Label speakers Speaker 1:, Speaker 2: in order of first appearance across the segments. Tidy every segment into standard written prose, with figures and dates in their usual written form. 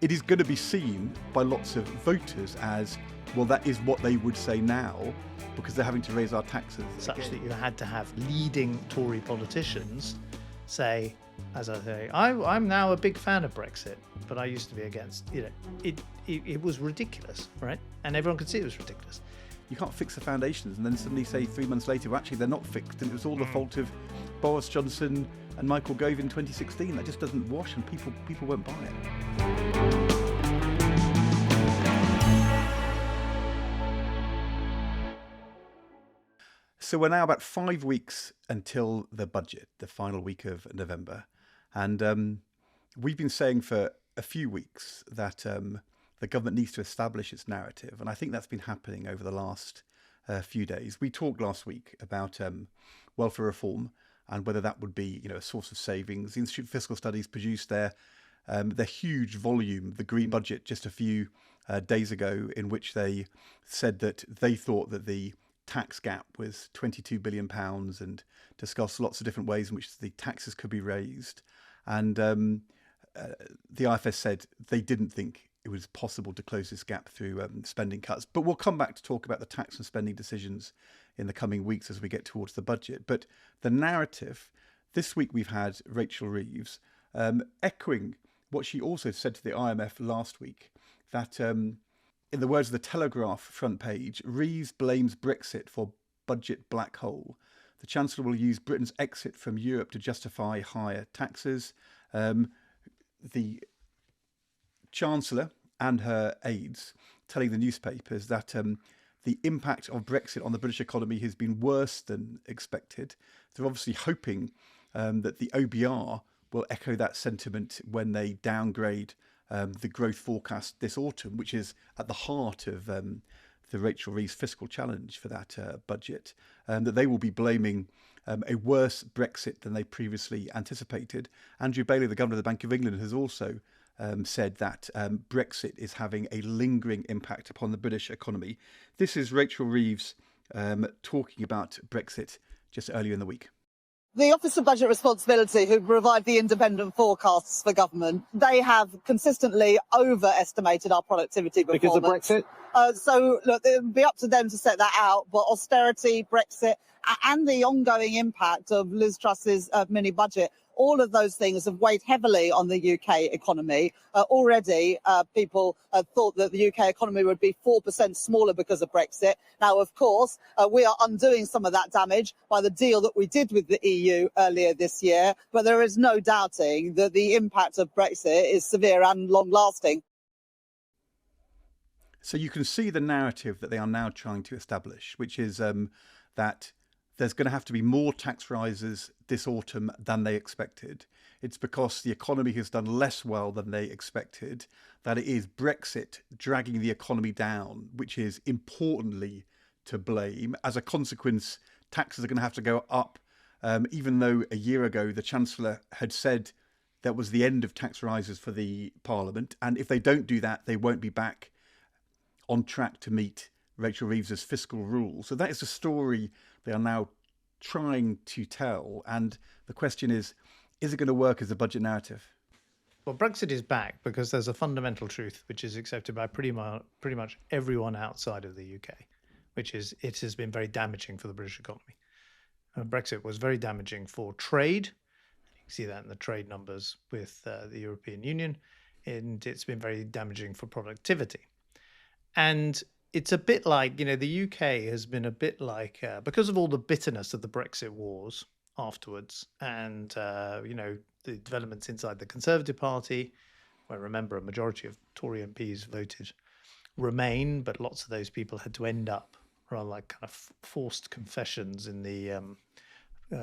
Speaker 1: it is going to be seen by lots of voters as, well, that is what they would say now because they're having to raise our taxes.
Speaker 2: Such that you had to have leading Tory politicians say, as I say, I'm now a big fan of Brexit, but I used to be against. It was ridiculous, right? And everyone could see it was ridiculous.
Speaker 1: You can't fix the foundations and then suddenly say 3 months later, well, actually, they're not fixed. And it was all the fault of Boris Johnson and Michael Gove in 2016. That just doesn't wash, and people won't buy it. So we're now about 5 weeks until the budget, the final week of November. And we've been saying for a few weeks that the government needs to establish its narrative. And I think that's been happening over the last few days. We talked last week about welfare reform and whether that would be, a source of savings. The Institute for Fiscal Studies produced their huge volume, the Green Budget, just a few days ago, in which they said that they thought that the tax gap was £22 billion and discussed lots of different ways in which the taxes could be raised. And the IFS said they didn't think it was possible to close this gap through spending cuts. But we'll come back to talk about the tax and spending decisions in the coming weeks as we get towards the budget. But the narrative, this week we've had Rachel Reeves echoing what she also said to the IMF last week, that in the words of the Telegraph front page, Reeves blames Brexit for budget black hole. The Chancellor will use Britain's exit from Europe to justify higher taxes. The Chancellor and her aides telling the newspapers that the impact of Brexit on the British economy has been worse than expected. They're obviously hoping that the OBR will echo that sentiment when they downgrade the growth forecast this autumn, which is at the heart of the Rachel Reeves fiscal challenge for that budget, that they will be blaming a worse Brexit than they previously anticipated. Andrew Bailey, the Governor of the Bank of England, has also said that Brexit is having a lingering impact upon the British economy. This is Rachel Reeves talking about Brexit just earlier in the week.
Speaker 3: The Office of Budget Responsibility, who provide the independent forecasts for government, they have consistently overestimated our productivity performance.
Speaker 4: Because of Brexit?
Speaker 3: So, look, it would be up to them to set that out, but austerity, Brexit, and the ongoing impact of Liz Truss's mini budget, all of those things have weighed heavily on the UK economy. Already, people thought that the UK economy would be 4% smaller because of Brexit. Now, of course, we are undoing some of that damage by the deal that we did with the EU earlier this year. But there is no doubting that the impact of Brexit is severe and long-lasting.
Speaker 1: So you can see the narrative that they are now trying to establish, which is that there's going to have to be more tax rises this autumn than they expected. It's because the economy has done less well than they expected, that it is Brexit dragging the economy down, which is importantly to blame. As a consequence, taxes are going to have to go up, even though a year ago the Chancellor had said that was the end of tax rises for the Parliament. And if they don't do that, they won't be back on track to meet Rachel Reeves's fiscal rules. So that is the story they are now trying to tell. And the question is it going to work as a budget narrative?
Speaker 2: Well, Brexit is back because there's a fundamental truth which is accepted by pretty much everyone outside of the UK, which is it has been very damaging for the British economy. Brexit was very damaging for trade. You can see that in the trade numbers with the European Union, and it's been very damaging for productivity. And it's a bit like, the UK has been a bit like, because of all the bitterness of the Brexit wars afterwards and, the developments inside the Conservative Party, where remember a majority of Tory MPs voted Remain, but lots of those people had to end up rather like kind of forced confessions in the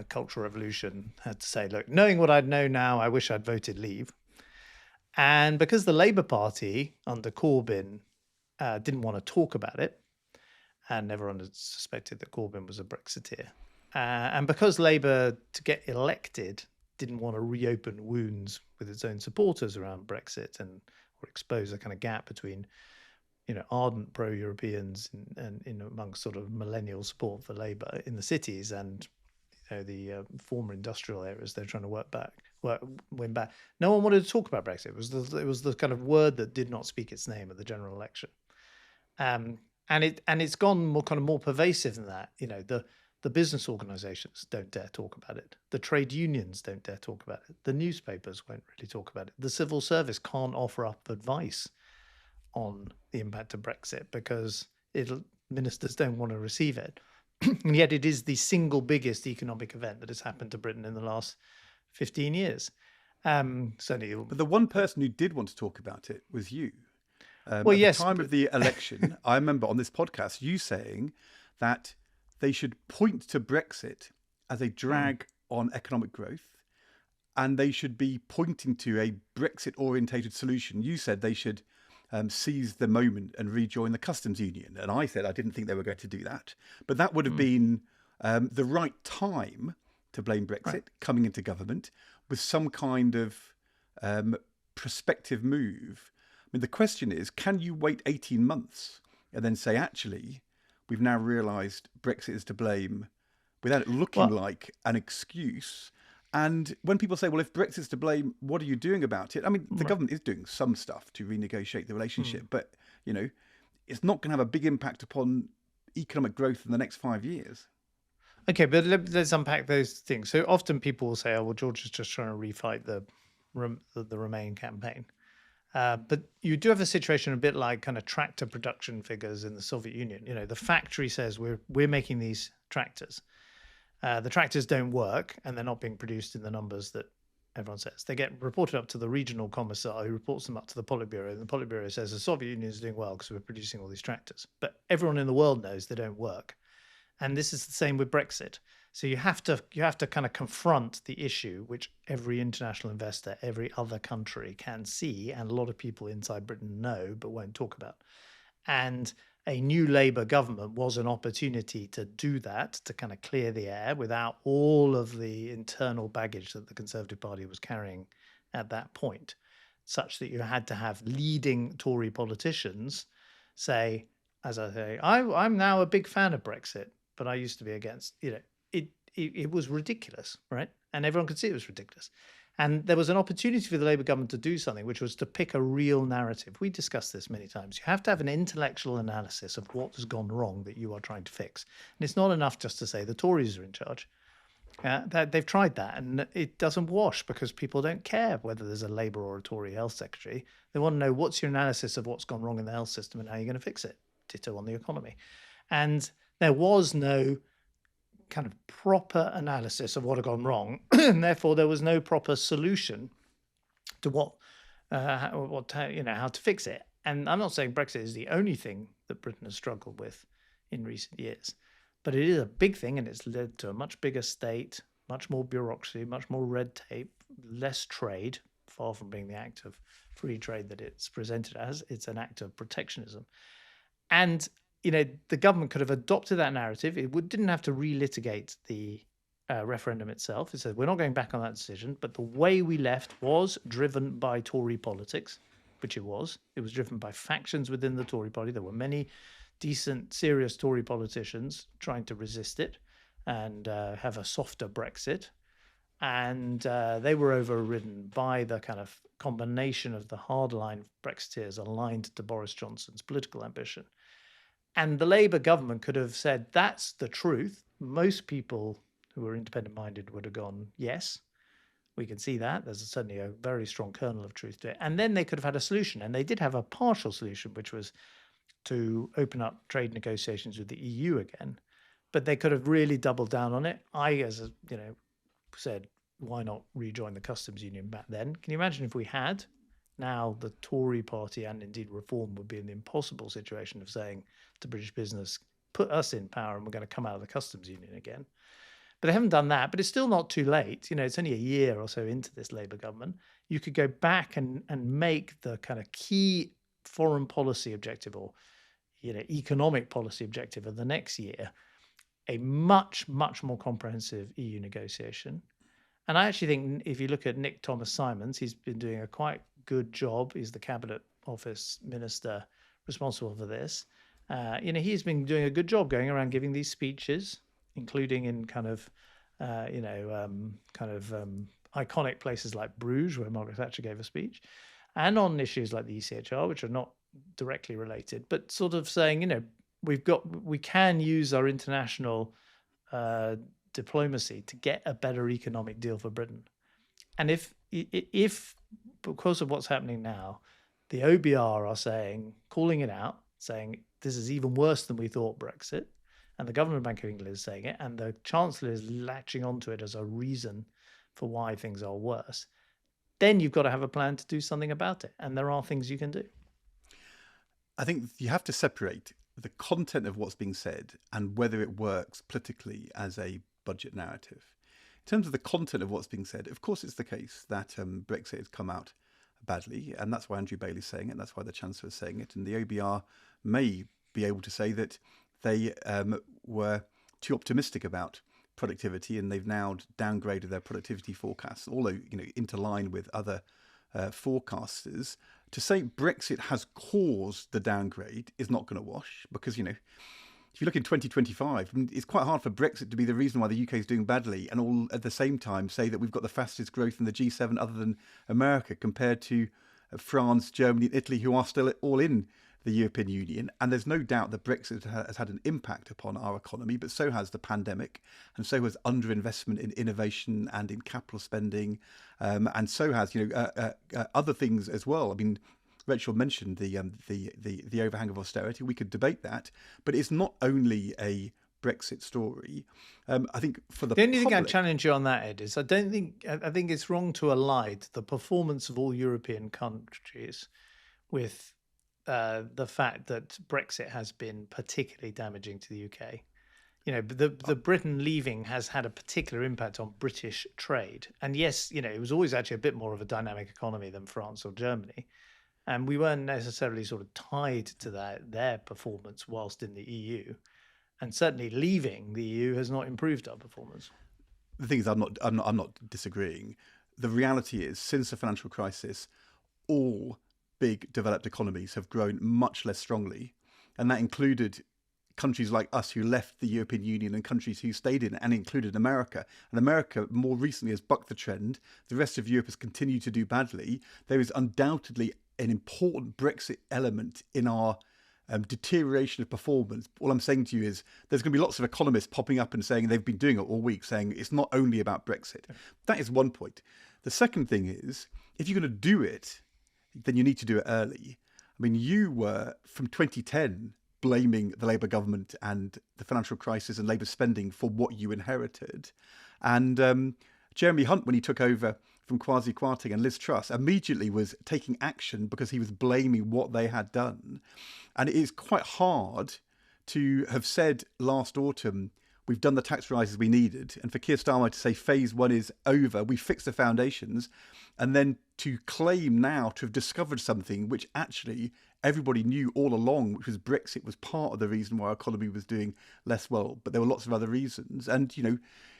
Speaker 2: Cultural Revolution, had to say, look, knowing what I'd know now, I wish I'd voted Leave. And because the Labour Party under Corbyn didn't want to talk about it, and everyone had suspected that Corbyn was a Brexiteer. And because Labour, to get elected, didn't want to reopen wounds with its own supporters around Brexit or expose a kind of gap between, ardent pro-Europeans and amongst sort of millennial support for Labour in the cities and the former industrial areas they're trying to win back. No one wanted to talk about Brexit. It was the kind of word that did not speak its name at the general election. And it's gone more pervasive than that. The business organisations don't dare talk about it. The trade unions don't dare talk about it. The newspapers won't really talk about it. The civil service can't offer up advice on the impact of Brexit because ministers don't want to receive it. And yet it is the single biggest economic event that has happened to Britain in the last 15 years. Certainly,
Speaker 1: but the one person who did want to talk about it was you.
Speaker 2: Well,
Speaker 1: at
Speaker 2: yes,
Speaker 1: the time of the election, I remember on this podcast you saying that they should point to Brexit as a drag on economic growth, and they should be pointing to a Brexit-orientated solution. You said they should seize the moment and rejoin the customs union, and I said I didn't think they were going to do that. But that would have been the right time to blame Brexit coming into government with some kind of prospective move. I mean, the question is, can you wait 18 months and then say, actually, we've now realised Brexit is to blame without it looking like an excuse? And when people say, well, if Brexit's to blame, what are you doing about it? I mean, the government is doing some stuff to renegotiate the relationship, but, it's not going to have a big impact upon economic growth in the next 5 years.
Speaker 2: Okay, but let's unpack those things. So often people will say, oh, well, George is just trying to refight the Remain campaign. But you do have a situation a bit like kind of tractor production figures in the Soviet Union. The factory says we're making these tractors. The tractors don't work, and they're not being produced in the numbers that everyone says. They get reported up to the regional commissar, who reports them up to the Politburo, and the Politburo says the Soviet Union is doing well because we're producing all these tractors. But everyone in the world knows they don't work. And this is the same with Brexit. So you have to kind of confront the issue, which every international investor, every other country can see, and a lot of people inside Britain know but won't talk about. And a new Labour government was an opportunity to do that, to kind of clear the air without all of the internal baggage that the Conservative Party was carrying at that point, such that you had to have leading Tory politicians say, as I say, I'm now a big fan of Brexit, but I used to be against. It was ridiculous, right? And everyone could see it was ridiculous. And there was an opportunity for the Labour government to do something, which was to pick a real narrative. We discussed this many times. You have to have an intellectual analysis of what has gone wrong that you are trying to fix. And it's not enough just to say the Tories are in charge. They've tried that, and it doesn't wash because people don't care whether there's a Labour or a Tory health secretary. They want to know what's your analysis of what's gone wrong in the health system and how you're going to fix it. Ditto on the economy. And there was no kind of proper analysis of what had gone wrong, and therefore there was no proper solution to how to fix it. And I'm not saying Brexit is the only thing that Britain has struggled with in recent years, but it is a big thing, and it's led to a much bigger state, much more bureaucracy, much more red tape, less trade, far from being the act of free trade that it's presented as. It's an act of protectionism. And the government could have adopted that narrative. It didn't have to relitigate the referendum itself. It said, we're not going back on that decision, but the way we left was driven by Tory politics, which it was. It was driven by factions within the Tory party. There were many decent, serious Tory politicians trying to resist it and have a softer Brexit. And they were overridden by the kind of combination of the hardline Brexiteers aligned to Boris Johnson's political ambition. And the Labour government could have said, that's the truth. Most people who were independent-minded would have gone, yes, we can see that. There's certainly a very strong kernel of truth to it. And then they could have had a solution. And they did have a partial solution, which was to open up trade negotiations with the EU again. But they could have really doubled down on it. Said, why not rejoin the customs union back then? Can you imagine if we had? Now the Tory party and indeed Reform would be in the impossible situation of saying to British business, put us in power and we're going to come out of the customs union again. But they haven't done that. But it's still not too late. It's only a year or so into this Labour government. You could go back and make the kind of key foreign policy objective or economic policy objective of the next year a much, much more comprehensive EU negotiation. And I actually think if you look at Nick Thomas-Simons, he's been doing a quite good job. He's the Cabinet Office Minister responsible for this. He's been doing a good job going around giving these speeches, including in kind of iconic places like Bruges, where Margaret Thatcher gave a speech, and on issues like the ECHR, which are not directly related, but sort of saying, we can use our international diplomacy to get a better economic deal for Britain. And if because of what's happening now, the OBR are calling it out, saying this is even worse than we thought, Brexit, and the Government Bank of England is saying it, and the Chancellor is latching onto it as a reason for why things are worse, then you've got to have a plan to do something about it. And there are things you can do.
Speaker 1: I think you have to separate the content of what's being said and whether it works politically as a budget narrative. In terms of the content of what's being said, of course, it's the case that Brexit has come out badly, and that's why Andrew Bailey's saying it, and that's why the Chancellor is saying it, and the OBR may be able to say that they were too optimistic about productivity, and they've now downgraded their productivity forecasts, although interline with other forecasters. To say Brexit has caused the downgrade is not going to wash, because if you look in 2025, it's quite hard for Brexit to be the reason why the UK is doing badly, and all at the same time say that we've got the fastest growth in the G7 other than America, compared to France, Germany, and Italy, who are still all in the European Union. And there's no doubt that Brexit has had an impact upon our economy, but so has the pandemic, and so has underinvestment in innovation and in capital spending, and so has other things as well. I mean, Rachel mentioned the overhang of austerity. We could debate that, but it's not only a Brexit story. I think for the
Speaker 2: only thing I
Speaker 1: public,
Speaker 2: challenge you on that, Ed, is I think it's wrong to align the performance of all European countries with the fact that Brexit has been particularly damaging to the UK. The Britain leaving has had a particular impact on British trade. And yes, it was always actually a bit more of a dynamic economy than France or Germany. And we weren't necessarily sort of tied to their performance whilst in the EU. And certainly leaving the EU has not improved our performance.
Speaker 1: The thing is, I'm not disagreeing. The reality is, since the financial crisis, all big developed economies have grown much less strongly, and that included countries like us who left the European Union and countries who stayed in it, and included America. And America more recently has bucked the trend. The rest of Europe has continued to do badly. There is undoubtedly an important Brexit element in our deterioration of performance. All I'm saying to you is there's going to be lots of economists popping up and saying, they've been doing it all week, saying it's not only about Brexit. That is one point. The second thing is, if you're going to do it, then you need to do it early. I mean, you were, from 2010, blaming the Labour government and the financial crisis and Labour spending for what you inherited. And Jeremy Hunt, when he took over from Kwasi Kwarteng and Liz Truss, immediately was taking action because he was blaming what they had done. And it is quite hard to have said last autumn, we've done the tax rises we needed, and for Keir Starmer to say phase one is over, we fixed the foundations, and then to claim now to have discovered something which actually everybody knew all along, which was Brexit was part of the reason why our economy was doing less well, but there were lots of other reasons. And,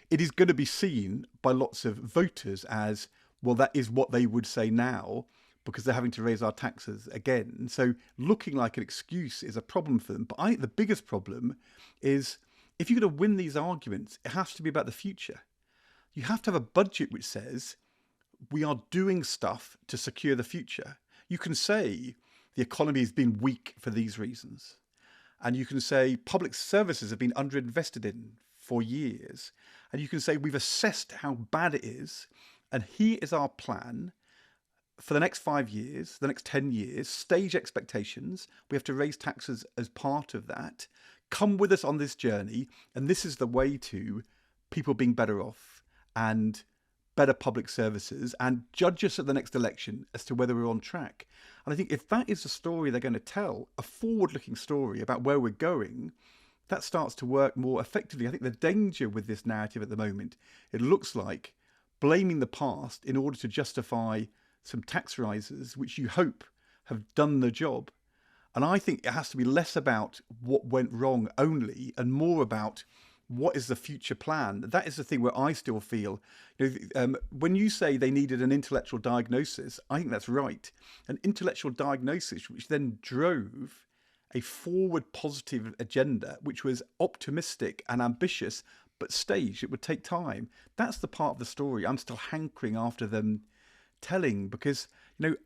Speaker 1: it is going to be seen by lots of voters as, well, that is what they would say now, because they're having to raise our taxes again. So looking like an excuse is a problem for them. But I think the biggest problem is, if you're going to win these arguments, it has to be about the future. You have to have a budget which says, we are doing stuff to secure the future. You can say the economy has been weak for these reasons. And you can say public services have been underinvested in for years. And you can say we've assessed how bad it is. And here is our plan for the next 5 years, the next 10 years, stage expectations. We have to raise taxes as part of that. Come with us on this journey. And this is the way to people being better off and better public services, and judge us at the next election as to whether we're on track. And I think if that is the story they're going to tell, a forward-looking story about where we're going, that starts to work more effectively. I think the danger with this narrative at the moment, it looks like blaming the past in order to justify some tax rises, which you hope have done the job. And I think it has to be less about what went wrong only, and more about what is the future plan. That is the thing where I still feel, when you say they needed an intellectual diagnosis, I think that's right. An intellectual diagnosis which then drove a forward positive agenda, which was optimistic and ambitious, but staged. It would take time. That's the part of the story I'm still hankering after them telling, because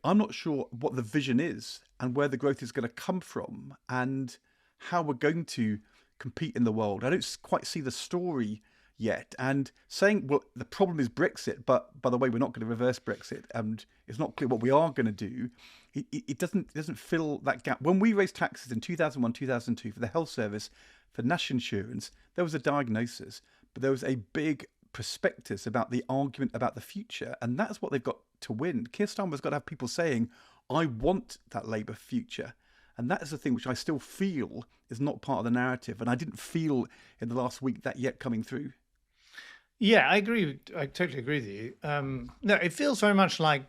Speaker 1: I'm not sure what the vision is and where the growth is going to come from and how we're going to compete in the world. I don't quite see the story yet. And saying, well, the problem is Brexit, but by the way, we're not going to reverse Brexit, and it's not clear what we are going to do. It doesn't fill that gap. When we raised taxes in 2001, 2002 for the health service, for national insurance, there was a diagnosis, but there was a big prospectus about the argument about the future, and that's what they've got to win. Keir Starmer's got to have people saying, I want that Labour future. And that is the thing which I still feel is not part of the narrative. And I didn't feel in the last week that yet coming through.
Speaker 2: Yeah, I agree. I totally agree with you. No, it feels very much like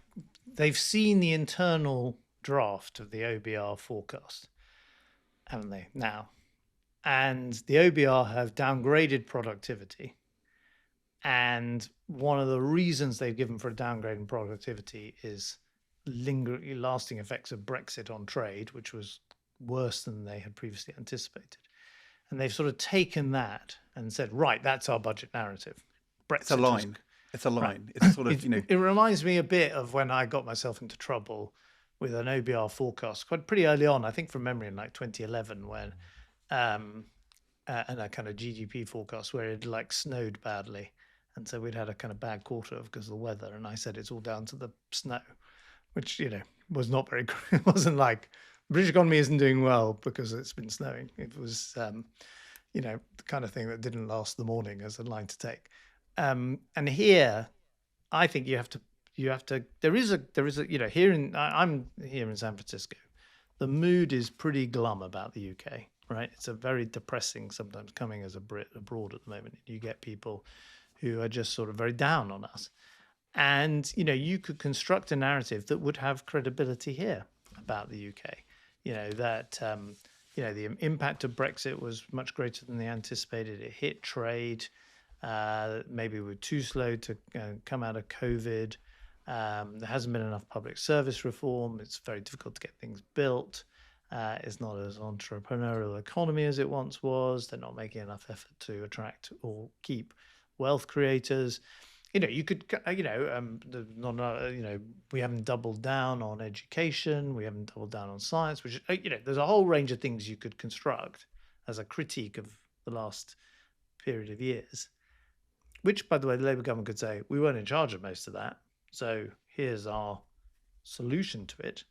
Speaker 2: they've seen the internal draft of the OBR forecast, haven't they, now? And the OBR have downgraded productivity. And one of the reasons they've given for a downgrade in productivity is lasting effects of Brexit on trade, which was worse than they had previously anticipated. And they've sort of taken that and said, right, that's our budget narrative. Brexit
Speaker 1: it's a line. It's a line. Right. It's sort of,
Speaker 2: It reminds me a bit of when I got myself into trouble with an OBR forecast quite pretty early on, I think from memory in like 2011, when and a kind of GDP forecast where it like snowed badly. And so we'd had a kind of bad quarter because of the weather. And I said, it's all down to the snow, which, was not very good. It wasn't like the British economy isn't doing well because it's been snowing. It was, the kind of thing that didn't last the morning as a line to take. And here, I think you have to, there is a, I'm here in San Francisco. The mood is pretty glum about the UK, right? It's a very depressing, sometimes coming as a Brit abroad at the moment. You get people who are just sort of very down on us. And, you could construct a narrative that would have credibility here about the UK. The impact of Brexit was much greater than they anticipated. It hit trade. Maybe we're too slow to come out of COVID. There hasn't been enough public service reform. It's very difficult to get things built. It's not as entrepreneurial economy as it once was. They're not making enough effort to attract or keep wealth creators. You could, we haven't doubled down on education. We haven't doubled down on science, which, there's a whole range of things you could construct as a critique of the last period of years, which, by the way, the Labour government could say, we weren't in charge of most of that. So here's our solution to it.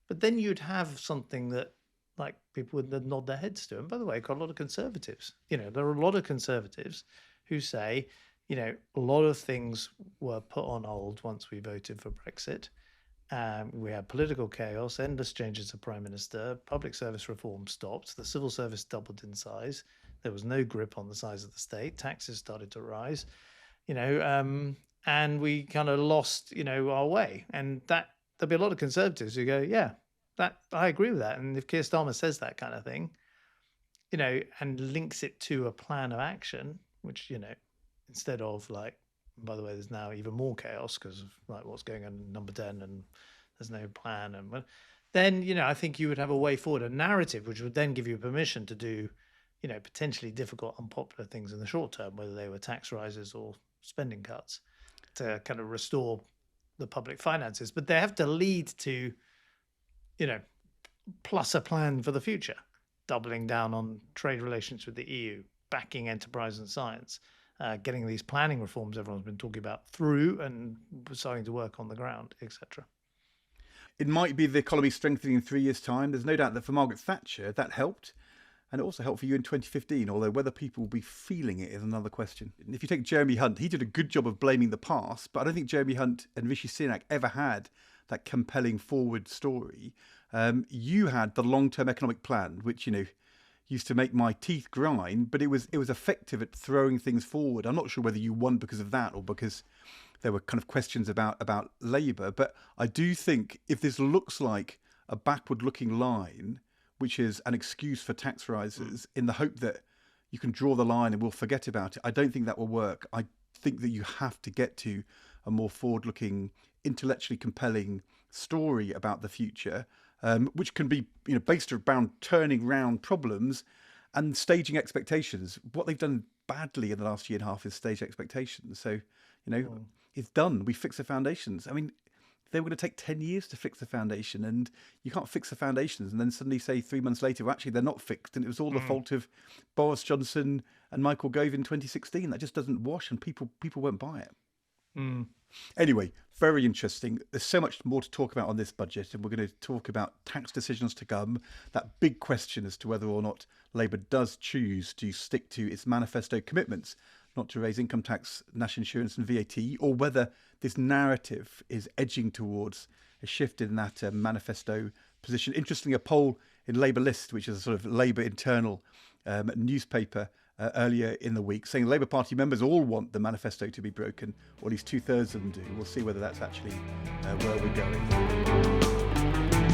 Speaker 2: But then you'd have something that like people would nod their heads to. And by the way, quite a lot of conservatives, there are a lot of conservatives who say, a lot of things were put on hold once we voted for Brexit. We had political chaos, endless changes of prime minister, public service reform stopped, the civil service doubled in size. There was no grip on the size of the state. Taxes started to rise, and we kind of lost, our way. And that there'll be a lot of conservatives who go, yeah, that I agree with that. And if Keir Starmer says that kind of thing, and links it to a plan of action, which, instead of like, by the way, there's now even more chaos because of like what's going on in number 10 and there's no plan. And then, I think you would have a way forward, a narrative, which would then give you permission to do, potentially difficult, unpopular things in the short term, whether they were tax rises or spending cuts, to kind of restore the public finances. But they have to lead to, plus a plan for the future, doubling down on trade relations with the EU, backing enterprise and science, getting these planning reforms everyone's been talking about through and starting to work on the ground, etc.
Speaker 1: It might be the economy strengthening in 3 years' time. There's no doubt that for Margaret Thatcher, that helped. And it also helped for you in 2015, although whether people will be feeling it is another question. If you take Jeremy Hunt, he did a good job of blaming the past, but I don't think Jeremy Hunt and Rishi Sunak ever had that compelling forward story. You had the long-term economic plan, which, used to make my teeth grind, but it was effective at throwing things forward. I'm not sure whether you won because of that or because there were kind of questions about Labour, but I do think if this looks like a backward-looking line, which is an excuse for tax rises in the hope that you can draw the line and we'll forget about it, I don't think that will work. I think that you have to get to a more forward-looking, intellectually compelling story about the future, which can be based around turning round problems and staging expectations. What they've done badly in the last year and a half with stage expectations. So, it's done. We fixed the foundations. I mean, they were going to take 10 years to fix the foundation, and you can't fix the foundations and then suddenly say 3 months later, well, actually, they're not fixed. And it was all the fault of Boris Johnson and Michael Gove in 2016. That just doesn't wash, and people won't buy it. Anyway, very interesting. There's so much more to talk about on this budget, and we're going to talk about tax decisions to come. That big question as to whether or not Labour does choose to stick to its manifesto commitments, not to raise income tax, national insurance and VAT, or whether this narrative is edging towards a shift in that manifesto position. Interestingly, a poll in Labour List, which is a sort of Labour internal newspaper, earlier in the week, saying Labour Party members all want the manifesto to be broken, or at least 2/3 of them do. We'll see whether that's actually where we're going.